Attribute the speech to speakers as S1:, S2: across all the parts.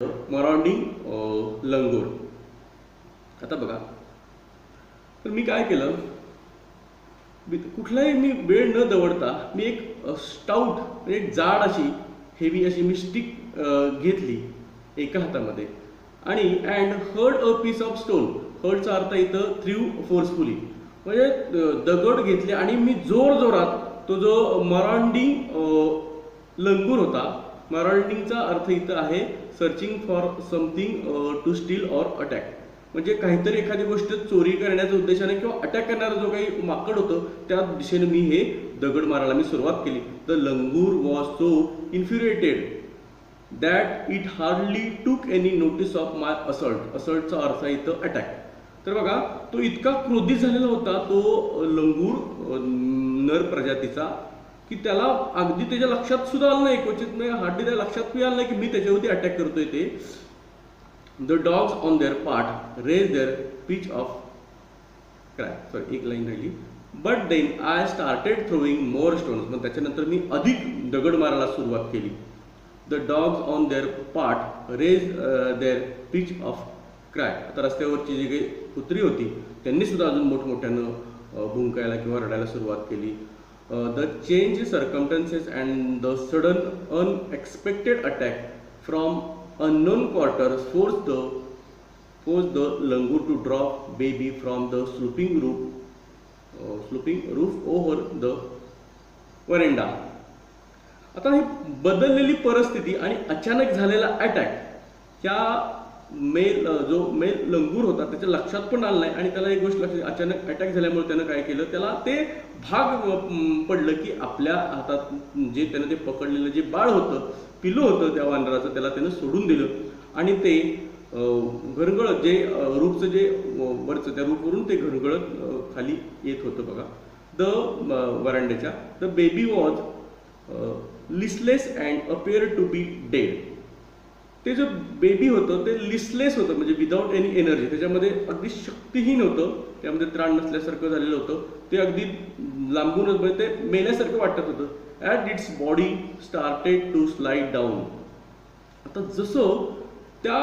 S1: मराठी लंगूर. आता बघा, तर मी काय केलं, कुठलाही मी वेळ न दवडता मी एक स्टाउट एक जाड अशी हेवी अशी मी स्टिक घेतली एका हातामध्ये आणि and hurled a piece of stone. हर्डचा अर्थ इथं थ्रू फोर्सफुली म्हणजे दगड घेतले आणि मी जोर जोरात तो जो मरांडी लंगूर होता. मरांडिंगचा अर्थ इथं आहे searching for something to steal or attack. म्हणजे काहीतरी एखादी गोष्ट चोरी करण्याच्या उद्देशाने किंवा अटॅक करणारा जो काही माकड होतं त्या दिशेने मी हे दगड मारायला मी सुरुवात केली. The langur was so infuriated that it hardly took any notice of my assault. असल्टचा अर्थ इथं अटॅक. तर बघा, तो इतका क्रोधित झालेला होता तो लंगूर नर प्रजातीचा की त्याला अगदी त्याच्या लक्षात सुद्धा आलं नाही, क्वचित नाही हार्डली त्या लक्षात मी आलं नाही की मी त्याच्यावरती अटॅक करतोय ते. The dogs on their part raise their pitch of cry. Sorry, एक लाईन राहिली. But then I started throwing more stones. मग त्याच्यानंतर मी अधिक दगड मारायला सुरुवात केली. The dogs on their part raise their pitch of cry. आता रस्त्यावरची जी काही कुत्री होती त्यांनी सुद्धा अजून मोठमोठ्यानं भुंकायला किंवा रडायला सुरुवात केली. The change circumstances and the sudden unexpected attack from unknown quarters forced the langur to drop baby from the sloping roof over the veranda. आता ही बदललेली परिस्थिती आणि अचानक झालेला अटॅक ह्या जो मेल लंगूर होता त्याच्या लक्षात पण आलं नाही आणि त्याला एक गोष्ट लक्षात, अचानक अटॅक झाल्यामुळे त्यानं काय केलं, त्याला ते भाग पडलं की आपल्या हातात जे त्यानं ते पकडलेलं जे बाळ होतं, पिल्लू होतं त्या वानराचं, त्याला त्यानं सोडून दिलं आणि ते घरगळत जे रूपचं जे वरचं त्या रूपवरून ते घरगळत खाली येत होतं बघा द वरांड्याच्या. The baby was listless and appear to be dead. ते जे बेबी होतं ते लिसलेस होतं म्हणजे विदाउट एनी एनर्जी, त्याच्यामध्ये अगदी शक्तीहीन होतं, त्यामध्ये त्राण नसल्यासारखं झालेलं होतं, ते अगदी लांबूनच म्हणजे ते मेल्यासारखं वाटत होतं. At its body started to slide down. आता जसं त्या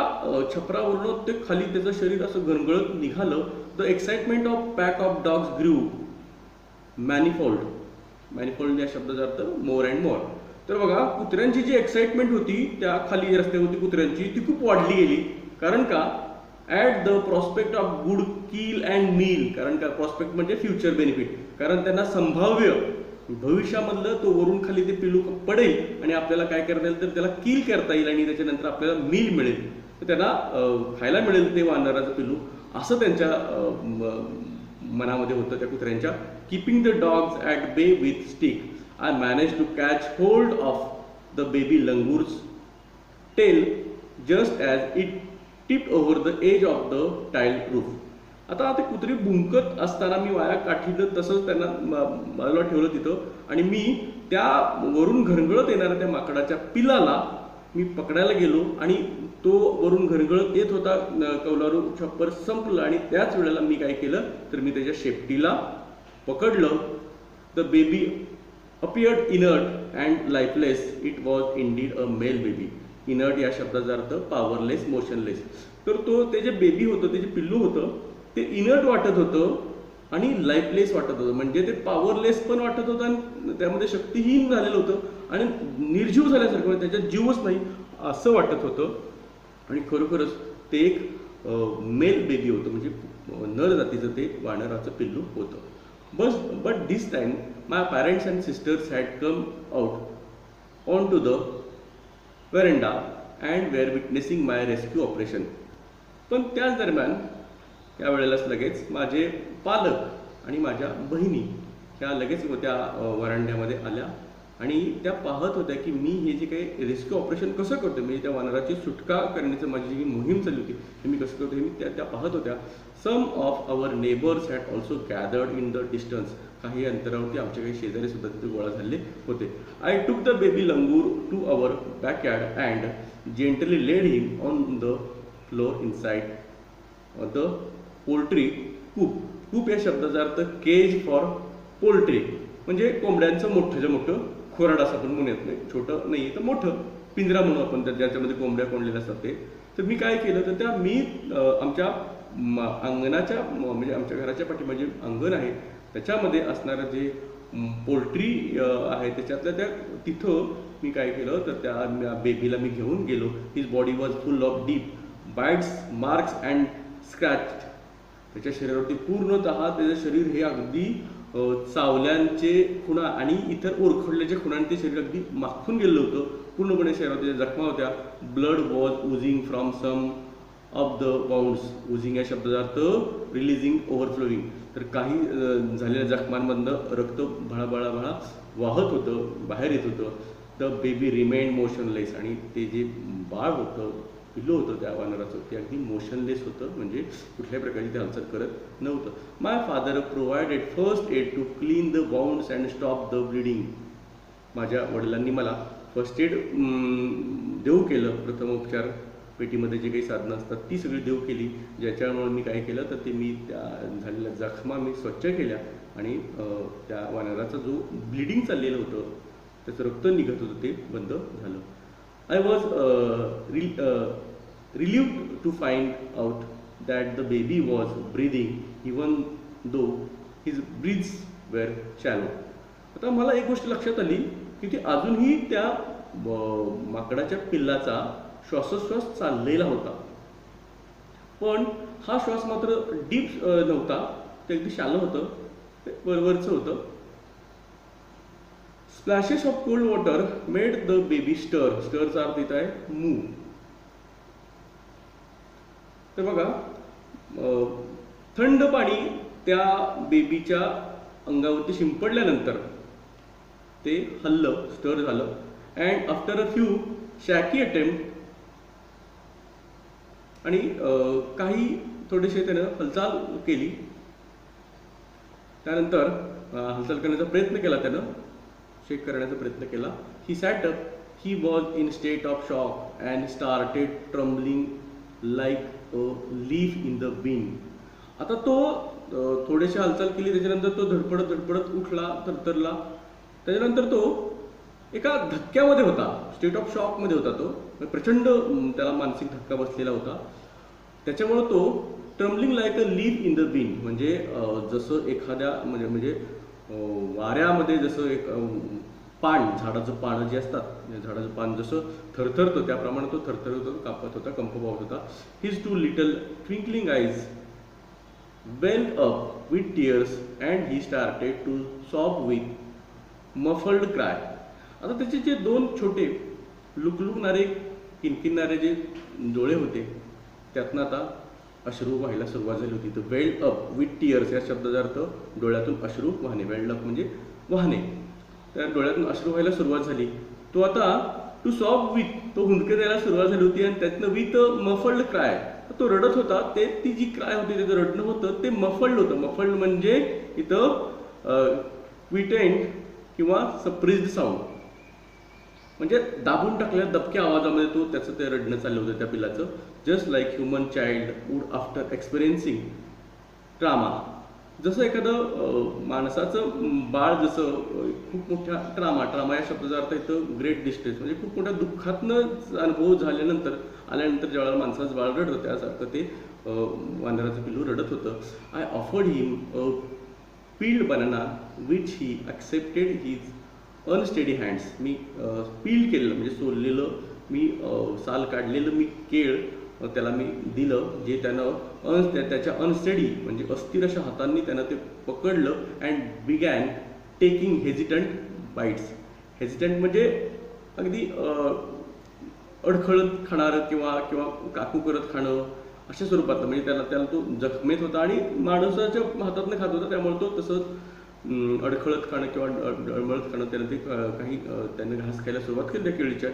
S1: छपरावरून ते खाली त्याचं शरीर असं घरगळत निघालं. The excitement of pack of dogs grew manifold. Manifold या शब्दाचा अर्थ मोर अँड मोर. तर बघा, कुत्र्यांची जी एक्साइटमेंट होती त्या खाली रस्त्यावरती कुत्र्यांची ती खूप वाढली गेली. कारण का, at the prospect of good kill and meal. कारण का, प्रॉस्पेक्ट म्हणजे फ्युचर बेनिफिट, कारण त्यांना संभाव्य भविष्यामधलं तो वरून खाली ते पिलू पडेल आणि आपल्याला काय करता येईल तर त्याला किल करता येईल आणि त्याच्यानंतर आपल्याला मील मिळेल, तर त्यांना खायला मिळेल ते वानराचं पिलू, असं त्यांच्या मनामध्ये होतं त्या कुत्र्यांच्या. कीपिंग द डॉग्स ॲट बे with stick I managed to catch hold of the baby langour's tail just as it tipped over the edge of the tiled roof. आता ते कुत्री भुंकत असताना मी वाया काठीनं तसंच त्यांना बाजूला ठेवलं तिथं आणि मी त्या वरून घरगळत येणाऱ्या त्या माकडाच्या पिलाला मी पकडायला गेलो आणि तो वरून घरगळत येत होता, कौलारू छप्पर संपलं आणि त्याच वेळेला मी काय केलं तर मी त्याच्या शेपटीला पकडलं. The baby appeared inert and lifeless. It was indeed a male baby. Inert या शब्दाचा अर्थ पॉवरलेस, मोशनलेस. तर तो ते जे बेबी होतं, ते जे पिल्लू होतं ते इनर्ट वाटत होतं आणि लाईफलेस वाटत होतं. म्हणजे ते पॉवरलेस पण वाटत होतं आणि त्यामध्ये शक्तीहीन झालेलं होतं आणि निर्जीव झाल्यासारखं, म्हणजे त्याच्यात जीवच नाही असं वाटत होतं. आणि खरोखरच ते एक मेल बेबी होतं, म्हणजे नर जातीचं ते वानराचं पिल्लू होतं. But this time my parents and sisters had come out onto the veranda and were witnessing my rescue operation. पण त्याच दरम्यान त्यावेळेलाच लगेच माझे पालक आणि माझ्या बहिणी ह्या लगेच त्या वरांड्यामध्ये आल्या आणि त्या पाहत होत्या की मी हे जे काही रेस्क्यू ऑपरेशन कसं करतो, म्हणजे त्या वानराची सुटका करण्याचं माझी जी मोहीम चालली होती हे मी कसं करतो हे मी त्या पाहत होत्या. Some of our neighbours had also gathered in the distance. काही अंतरावरती आमचे काही शेजारी सुद्धा तिथे गोळा झाले होते. I took the baby langur to our backyard and gently laid him on the floor inside the poultry coop. Coop या शब्दाचा अर्थ केज फॉर पोल्ट्री, म्हणजे कोंबड्यांचं मोठं जे मोठं खोराड असं पण म्हणत नाही, छोटं नाही तर मोठं पिंजरा म्हणू आपण ज्याच्यामध्ये कोंबड्या कोंडलेल्या असतात ते. तर मी काय केलं तर त्या मी आमच्या अंगणाच्या म्हणजे आमच्या घराच्या पाठीमागे अंगण आहे त्याच्यामध्ये असणारं जे पोल्ट्री आहे त्याच्यातल्या त्या तिथं मी काय केलं तर त्या बेबीला मी घेऊन गेलो. His body was full of deep bites marks and scratch. त्याच्या शरीरावरती पूर्णतः त्याचं शरीर हे अगदी चावल्यांचे खुणा आणि इतर ओरखडल्याच्या खुणांनी ते शरीर अगदी माखून गेलं होतं. पूर्णपणे शरीरावर जखमा होत्या. Blood was oozing from some of the wounds. Oozing या शब्दाचा अर्थ रिलीजिंग ओव्हरफ्लोईंग. तर काही झालेल्या जखमांमधनं रक्त भळाभळा वाहत होतं बाहेर येत होतं. The baby remained motionless. आणि ते जे बाळ होतं पिल्लू होतं त्या वानराचं ते अगदी मोशनलेस होतं म्हणजे कुठल्याही प्रकारची ते हालचाल करत नव्हतं. My father provided first aid to clean the wounds and stop the bleeding. माझ्या वडिलांनी मला फर्स्ट एड देऊ केलं. प्रथमोपचार पेटीमध्ये जे काही साधनं असतात ती सगळी देऊ केली. ज्याच्यामुळे मी काय केलं तर ते मी त्या झालेल्या जखमा मी स्वच्छ केल्या आणि त्या वानराचा जो ब्लिडिंग चाललेलं होतं त्याचं रक्त निघत होतं ते बंद झालं. I was relieved to find out that the baby was breathing even though his breaths were shallow. आता मला एक गोष्ट लक्षात आली की ती अजूनही त्या माकडाच्या पिल्लाचा श्वासोच्छ्वास चाललेला होता. पण हा श्वास मात्र डीप नव्हता. ते अगदी शालो होतं. ते वरवरचं होतं. Splashes of cold water made the baby stir. Stirचा अर्थ इथं आहे मूव. तर बघा थंड पाणी त्या बेबीच्या अंगावरती शिंपडल्यानंतर ते हललं स्टर झालं. And after a few shaky attempt आणि काही थोडेसे त्यानं हालचाल केली. त्यानंतर हालचाल करण्याचा प्रयत्न केला त्यानं शेक करण्याचा प्रयत्न केला. He sat up. He was in state of shock and started trembling like a leaf in the wind. आता तो थोडीशी हालचाल केली त्याच्यानंतर तो धडपडत उठला थरथरला. त्याच्यानंतर तो एका धक्क्यामध्ये होता. स्टेट ऑफ शॉकमध्ये होता तो. प्रचंड त्याला मानसिक धक्का बसलेला होता. त्याच्यामुळं तो trembling like a leaf in the wind म्हणजे जसं एखाद्या म्हणजे वाऱ्यामध्ये जसं एक पान झाडाचं पान जे असतात झाडाचं पान जसं थरथरतं त्याप्रमाणे तो थरथरत होता कापत होता कंप पावत होता. His two little twinkling eyes welled up with tears and he started to sob with muffled cry. आता त्याचे जे दोन छोटे लुकलुकणारे किनकिनणारे जे डोळे होते त्यातनं आता अश्रू व्हायला सुरुवात झाली होती. तर वेल्ड अप विथ टीयर्स या शब्दाचा अर्थ डोळ्यातून अश्रू वाहणे. वेल्ड अप म्हणजे वाहणे. त्या डोळ्यातून अश्रू व्हायला सुरुवात झाली. तो आता टू सॉब विथ तो हुंदके द्यायला सुरुवात झाली होती आणि त्यातनं विथ मफल्ड क्राय तो रडत होता. ती जी क्राय होती त्याचं रडणं होतं ते मफल्ड होतं. मफल्ड म्हणजे इथं क्विटेंट किंवा सप्रेस्ड साऊंड म्हणजे दाबून टाकलेल्या दबक्या आवाजामध्ये तो त्याचं ते रडणं चाललं होतं त्या पिल्लाचं. Just like human child would after experiencing trauma. जसं एखादं माणसाचं बाळ जसं खूप मोठ्या ट्रामा या शब्दाचा अर्थ इथं ग्रेट डिस्ट्रेस म्हणजे खूप मोठ्या दुःखातनं अनुभव झाल्यानंतर आल्यानंतर ज्यावेळेला माणसाचं बाळ रडतं त्यासारखं ते वानराचं पिल्लू रडत होतं. I offered him a peeled banana which he accepted his unsteady hands. Me peel केलेलं म्हणजे सोललेलं मी साल काढलेलं मी केळ त्याला मी दिलं जे त्यानं त्याच्या अनस्टेडी म्हणजे अस्थिर अशा हातांनी त्यानं ते पकडलं. And began taking hesitant bites. Hesitant म्हणजे अगदी अडखळत खाणारं किंवा काकू करत खाणं अशा स्वरूपातलं म्हणजे त्याला तो जखमेत होता आणि माणसाच्या हातातनं खात होता त्यामुळे तो तसंच अडखळत खाणं किंवा डळमळत खाणं त्यानं ते काही त्यानं घास खायला सुरुवात केली त्या केळीच्या.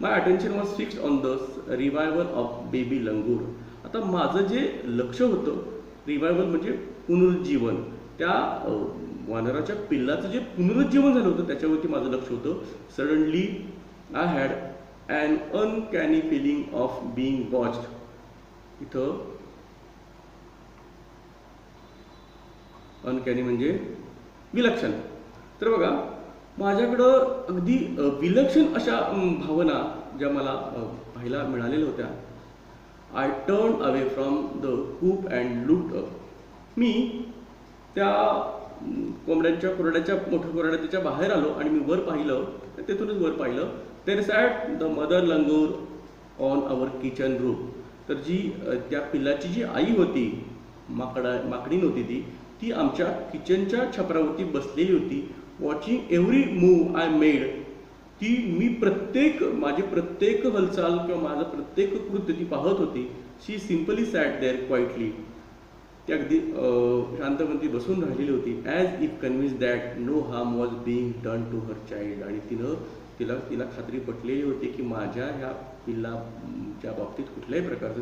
S1: My attention was fixed on the revival of baby langur. आता माझं जे लक्ष होतं रिवायवल म्हणजे पुनरुज्जीवन त्या वानराच्या पिल्लाचं जे पुनरुज्जीवन झालं होतं त्याच्यावरती माझं लक्ष होतं. Suddenly I had an uncanny feeling of being watched. इथं अनकॅनी म्हणजे विलक्षण. तर बघा माझ्याकडं अगदी विलक्षण अशा भावना ज्या मला पाहायला मिळालेल्या होत्या. I turn away from the coop and looked up. मी त्या कोंबड्यांच्या कोरड्याच्या मोठ्या कोरड्याच्या बाहेर आलो आणि मी वर पाहिलं, तेथूनच वर पाहिलं. There sat the mother langur on our kitchen roof. तर जी त्या पिल्लाची जी आई होती, माकडी नव्हती ती आमच्या किचनच्या छपरावरती बसलेली होती. Watching every move I made. ती माझी प्रत्येक हालचाल किंवा माझं प्रत्येक कृत्य ती पाहत होती. She simply sat there quietly. ती अगदी शांतपणे बसून राहिलेली होती. As if convince that no harm was being done to her child. आणि तिला खात्री पटलेली होती की माझ्या ह्या पिल्लाच्या बाबतीत कुठल्याही प्रकारचं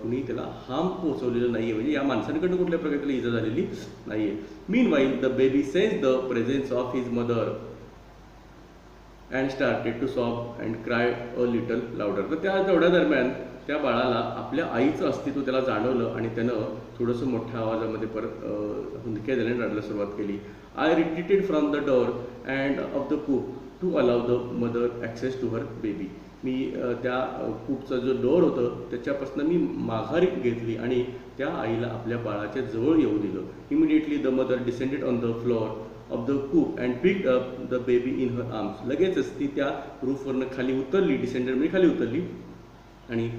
S1: कुणी त्याला हार्म पोहोचवलेलं नाही आहे, म्हणजे या माणसांकडून कुठल्या प्रकारे त्याला इजा झालेली नाही आहे. Meanwhile the baby sensed the presence of his mother and started to sob and cry a little louder. तर तेवढ्या दरम्यान त्या बाळाला आपल्या आईचं अस्तित्व त्याला जाणवलं आणि त्यानं थोडंसं मोठ्या आवाजामध्ये परत हुंदक्या देण्याने रडायला सुरुवात केली. I retreated from the door and of the coop to allow the mother access to her baby. मी त्या कूपचा जो डोअर होतं त्याच्यापासून मी माघारी घेतली आणि त्या आईला आपल्या बाळाच्या जवळ येऊ दिलं. Immediately the mother descended on the floor of the coop and picked up the baby in her arms. लगेचच ती त्या रूफवरनं खाली उतरली, डिसेंडेड म्हणजे खाली उतरली आणि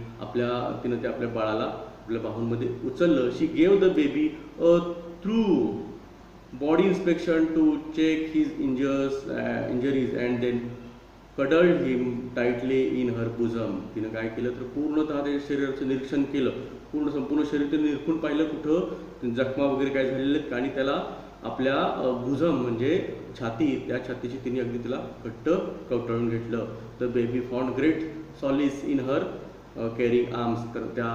S1: तिनं त्या आपल्या बाळाला आपल्या बाहूंमध्ये उचललं. She gave the baby a thorough body inspection to check his injuries and then cuddled him tightly in her bosom. तिनं काय केलं तर पूर्णतः त्या शरीराचं निरीक्षण केलं. संपूर्ण शरीर तिने निरखून पाहिलं कुठं जखमा वगैरे काय झालेले आहेत, आणि त्याला आपल्या बुझम म्हणजे छाती, त्या छातीची तिने अगदी तिला घट्ट कवटाळून घेतलं. The baby found great Solis in her carrying arms. तर त्या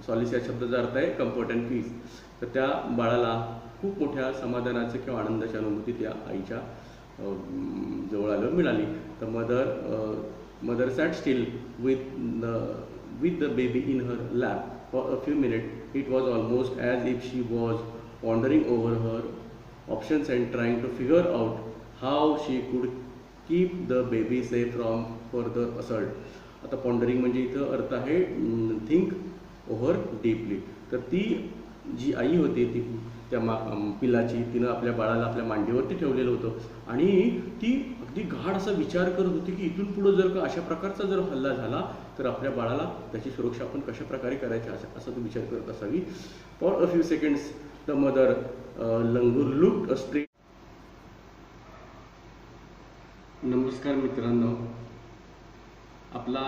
S1: सॉलिस या शब्दाचा अर्थ आहे कम्फर्ट अँड पीस. तर त्या बाळाला खूप मोठ्या समाधानाचं किंवा आनंदाची अनुभूती त्या आईच्या जवळ आलं मिळाली. तर mother sat still with the baby in her lap for a few minute. It was almost as if she was pondering over her options and trying to figure out how she could keep the baby safe from further assault. आता pondering म्हणजे इथं अर्थ आहे think over deeply. तर ती जी आई होती ती त्या पिल्लाची, तिनं आपल्या बाळाला आपल्या मांडीवरती ठेवलेलं होतं आणि ती अगदी गाढ असा विचार करत होती की इथून पुढं जर का अशा प्रकारचा जर हल्ला झाला तर आपल्या बाळाला त्याची सुरक्षा आपण कशा प्रकारे करायची असा तो विचार करत असावी. For a few seconds the mother langur looked straight. नमस्कार मित्रांनो, आपला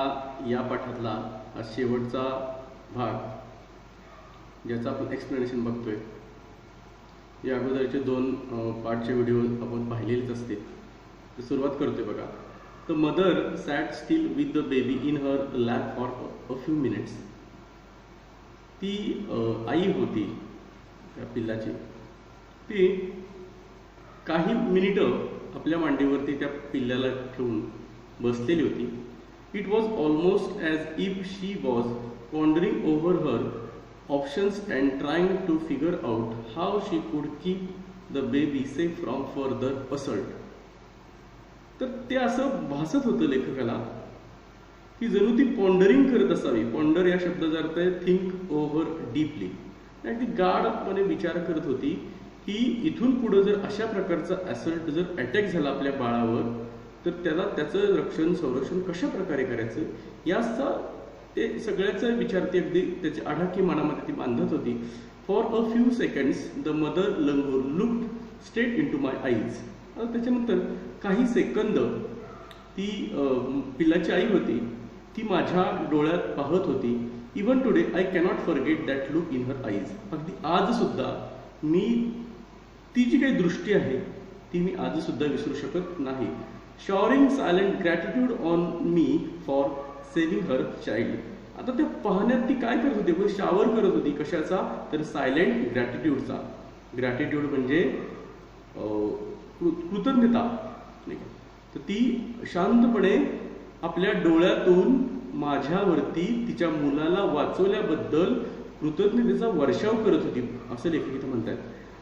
S1: या पाठातला हा शेवटचा भाग ज्याचा आपण एक्सप्लेनेशन बघतोय. या अगोदरचे 2 पार्टचे व्हिडिओ आपण पाहिलेलेच असते. तर सुरुवात करतोय बघा. The mother sat still with the baby in her lap for a few minutes. ती आई होती त्या पिल्लाची, ती काही मिनिटं आपल्या मांडीवरती त्या पिल्लाला ठेवून बसलेली होती. It was almost as if she was pondering over her options and trying to figure out how she could keep the baby safe from further assault. तर ते असं भासत होतं लेखकाला की जणू ती पॉन्डरिंग करत असावी. पॉन्डर या शब्दाचा अर्थ आहे थिंक ओव्हर डीपली. आणि ती गाढपणे विचार करत होती की इथून पुढं जर अशा प्रकारचा ॲसल्ट जर अटॅक झाला आपल्या बाळावर तर त्याचं रक्षण संरक्षण कशा प्रकारे करायचं याचा ते सगळ्याचा विचार ती अगदी त्याची आढाकी मनामध्ये ती बांधत होती. For a few seconds the mother langur looked straight into my eyes. त्याच्यानंतर काही सेकंद ती पिल्लाची आई होती ती माझ्या डोळ्यात पाहत होती. Even today I cannot forget that look in her eyes. अगदी आजसुद्धा मी ती जी काही दृष्टी आहे ती मी आजसुद्धा विसरू शकत नाही. Showering silent gratitude on me for saving her child. आता त्या पाहण्यात ती काय करत होती, शावर करत होती. कशाचा तर सायलेंट ग्रॅटिट्यूडचा. ग्रॅटिट्यूड म्हणजे कृतज्ञता. तर ती शांतपणे आपल्या डोळ्यातून माझ्यावरती तिच्या मुलाला वाचवल्याबद्दल कृतज्ञतेचा वर्षाव करत होती असं लेखक इथं म्हणतात.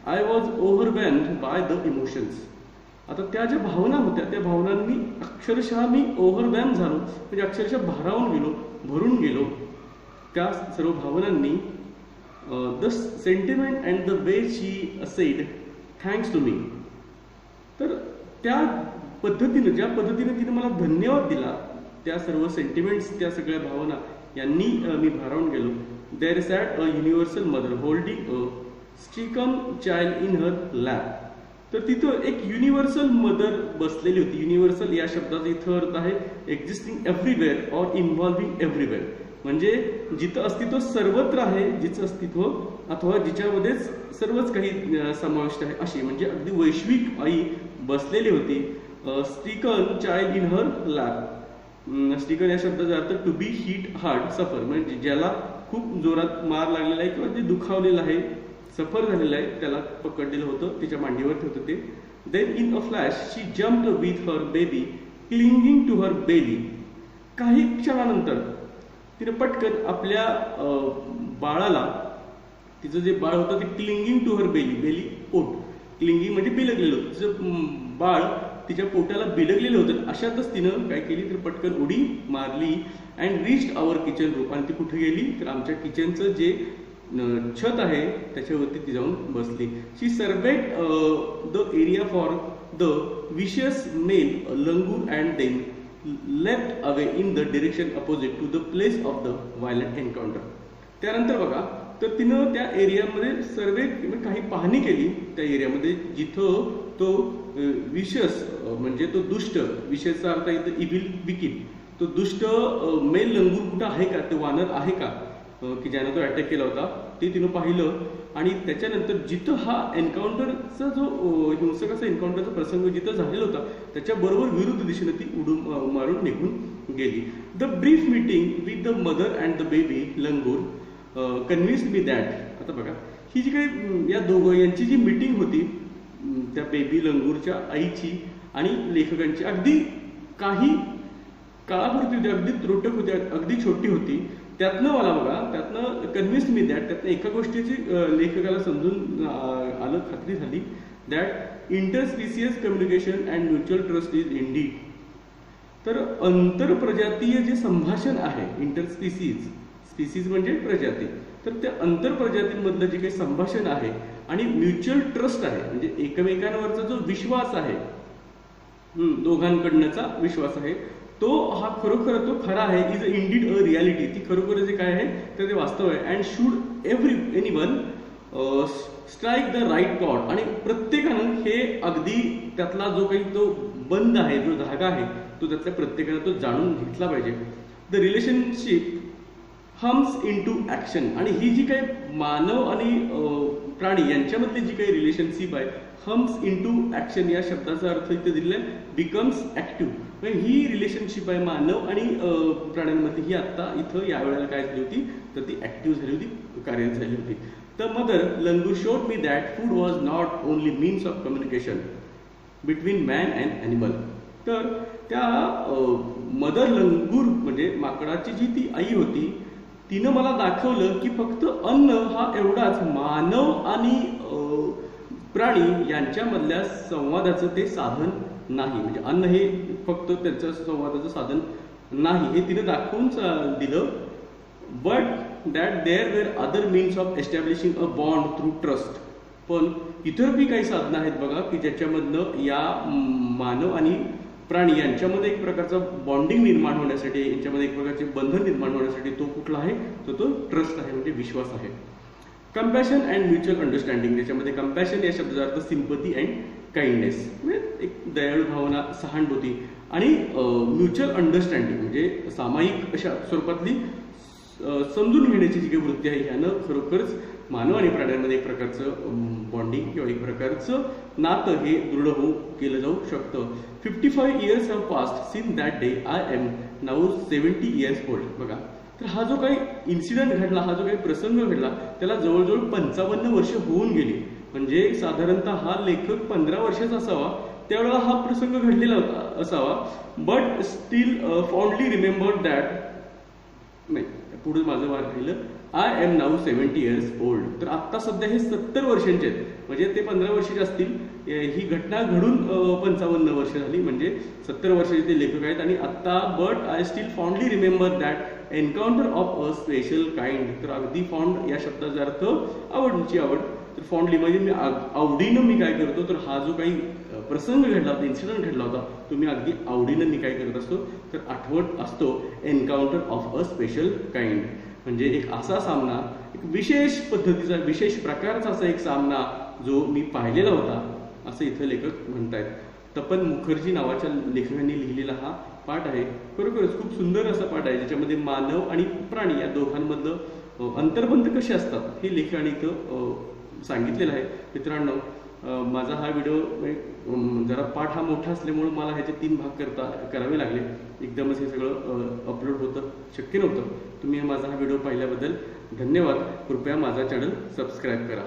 S1: I was overwhelmed by the emotions. आता त्या ज्या भावना होत्या त्या भावनांनी अक्षरशः मी ओव्हरवेल्म झालो, म्हणजे अक्षरशः भारावून गेलो, भरून गेलो त्या सर्व भावनांनी. The sentiment and the way she said thanks to me. तर त्या पद्धतीनं, ज्या पद्धतीने तिने मला धन्यवाद दिला, त्या सर्व सेंटिमेंट्स, त्या सगळ्या भावना यांनी मी भारावून गेलो. There sat a universal mother holding a stricken child in her lap. तर तिथं एक युनिव्हर्सल मदर बसलेली होती. युनिव्हर्सल या शब्दाचा इथं अर्थ आहे existing everywhere or involving everywhere, म्हणजे जिथं अस्तित्व सर्वत्र आहे, जिचं अस्तित्व अथवा जिच्यामध्येच सर्वच काही समाविष्ट आहे अशी, म्हणजे अगदी वैश्विक आई बसलेली होती. Stricken child in her lap. Stricken या शब्दाचा earth to be hit hard सफर, म्हणजे ज्याला खूप जोरात मार लागलेला आहे किंवा जे दुखावलेलं आहे, सफर झालेला आहे, त्याला पकडलेलं होतं, तिच्या मांडीवरती होतं ते. Then in a flash she jumped with her baby clinging to her belly. काही क्षणानंतर तिने पटकन आपल्या बाळाला, तिचं जे बाळ होतं ते clinging to her belly, belly पोट, क्लिंगिंग म्हणजे बिलगलेलं होतं, तिचं बाळ तिच्या पोटाला बिलगलेलं होतं. अशातच तिनं काय केली तर पटकन उडी मारली and reached our kitchen roof. आणि ती कुठे गेली तर आमच्या किचनचं जे छत आहे त्याच्यावरती ती जाऊन बसली. She surveyed the area for the vicious male langur and then left away in the direction opposite to the place of the violent encounter. त्यानंतर बघा, तर तिनं त्या एरियामध्ये सर्वे काही पाहणी केली त्या एरियामध्ये जिथं तो विशस म्हणजे तो दुष्ट, विशेषचा अर्थ इथं इव्हिल विकिड, तो दुष्ट मेल लंगूर कुठं आहे का, ते वानर आहे का की ज्यानं तो अटॅक केला होता, ते तिनं पाहिलं. आणि त्याच्यानंतर जिथं हा एन्काउंटरचा जो हिंसकाचा एन्काउंटरचा प्रसंग जिथं झालेला होता त्याच्याबरोबर विरुद्ध दिशेने ती उडून मारून निघून गेली. The brief meeting with the mother and the baby langur convinced me that. आता बघा, ही जी काही या दोघं यांची जी मीटिंग होती, त्या बेबी लंगूरच्या आईची आणि लेखकांची, अगदी काही काळापुरती होती, अगदी त्रोटक होती, अगदी छोटी होती. त्यातनं मला बघा, त्यातनं कन्व्हिन्स्ड मी दॅट, त्यातनं एका गोष्टीची लेखकाला समजून आलं, खात्री झाली, that interspecies communication and mutual trust is indeed. तर आंतरप्रजातीय जे संभाषण आहे, स्पीसीज म्हणजे प्रजाती, तर त्या आंतरप्रजातींमधलं जे काही संभाषण आहे आणि म्युच्युअल ट्रस्ट आहे, म्हणजे एकमेकांवरचा जो विश्वास आहे, दोघांकडनंचा विश्वास आहे, तो हा खरोखर तो खरा आहे. Is indeed a reality. ती खरोखर जे काय आहे तर ते वास्तव आहे. And should anyone strike the right chord. आणि प्रत्येकानं हे अगदी त्यातला जो काही तो बंद आहे, जो धागा आहे, तो त्यातल्या प्रत्येकानं तो जाणून घेतला पाहिजे. The relationship hums into action. आणि ही जी काही मानव आणि प्राणी यांच्यामधली जी काही रिलेशनशिप आहे, हम्स इन टू ऍक्शन या शब्दाचा अर्थ इथे दिलेला आहे बिकम्स ऍक्टिव्ह. ही रिलेशनशिप आहे मानव आणि प्राण्यांमध्ये, ही आता इथं या वेळेला काय झाली होती तर ती ऍक्टिव्ह झाली होती, कार्यरत झाली होती. The mother langur showed me that food was not only means of communication between man and animal. तर त्या मदर लंगूर म्हणजे माकडाची जी ती आई होती, तिनं मला दाखवलं की फक्त अन्न हा एवढाच मानव आणि प्राणी यांच्यामधल्या संवादाचं ते साधन नाही, म्हणजे अन्न हे फक्त त्यांचं संवादाचं साधन नाही, हे तिने दाखवून दिलं. But that there were other means of establishing a bond through trust. पण इतर बी काही साधनं आहेत बघा की ज्याच्यामधनं या मानव आणि प्राणी यांच्यामध्ये एक प्रकारचा बॉन्डिंग निर्माण होण्यासाठी, यांच्यामध्ये एक प्रकारचे बंधन निर्माण होण्यासाठी तो कुठला आहे तर तो ट्रस्ट आहे, म्हणजे विश्वास आहे. Compassion and mutual understanding. त्याच्यामध्ये कंपॅशन या शब्दाचा अर्थ सिंपथी अँड काइंडनेस, म्हणजे एक दयाळू भावना, सहानुभूती. आणि म्युच्युअल अंडरस्टँडिंग म्हणजे सामायिक अशा स्वरूपातली समजून घेण्याची जी काही वृत्ती आहे, ह्यानं खरोखरच मानव आणि प्राण्यांमध्ये एक प्रकारचं बॉन्डिंग किंवा एक प्रकारचं नातं हे दृढ केलं जाऊ शकतं. 55 years have passed since that day. I am now 70 years old. बघा, तर हा जो काही इन्सिडेंट घडला, हा जो काही प्रसंग घडला, त्याला जवळजवळ 55 वर्ष होऊन गेली. म्हणजे साधारणतः हा लेखक 15 वर्षाचा असावा त्यावेळेला हा प्रसंग घडलेला असावा. But still fondly remember that, नाही पुढे माझं वार राहिलं, I am now 70 years old. तर आत्ता सध्या हे 70 वर्षांचे आहेत, म्हणजे ते 15 वर्षाचे असतील. ही घटना घडून 55 वर्ष झाली, म्हणजे 70 वर्षाचे ते लेखक आहेत. आणि आत्ता but I still fondly remember that encounter of a special kind. तर अगदी फॉन्ड या शब्दाचा अर्थ आवडची आवड. तर फॉन्डली म्हणजे मी आवडीनं मी काय करतो, तर हा जो काही प्रसंग घडला होता, इन्सिडेंट घडला होता, तो मी अगदी आवडीनं मी काय करत असतो, तर आठवत असतो. Encounter of a special kind म्हणजे एक असा सामना, एक विशेष पद्धतीचा, विशेष प्रकारचा असा एक सामना जो मी पाहिलेला होता, असं इथं लेखक म्हणतायत. तपन मुखर्जी नावाच्या लेखकांनी लिहिलेला हा पाठ आहे. खरोखरच खूप सुंदर असा पाठ आहे, ज्याच्यामध्ये मानव आणि प्राणी या दोघांमधलं अंतर्बंध कसे असतात हे लेखकाने इथं सांगितलेलं आहे. मित्रांनो, माझा हा व्हिडिओ जरा पाठ हा मोठा असल्यामुळे मला ह्याचे 3 भाग करावे लागले. एकदमच हे सगळं अपलोड होतं शक्य नव्हतं. तुम्ही माझा हा व्हिडिओ पाहिल्याबद्दल धन्यवाद. कृपया माझा चॅनल सबस्क्राईब करा.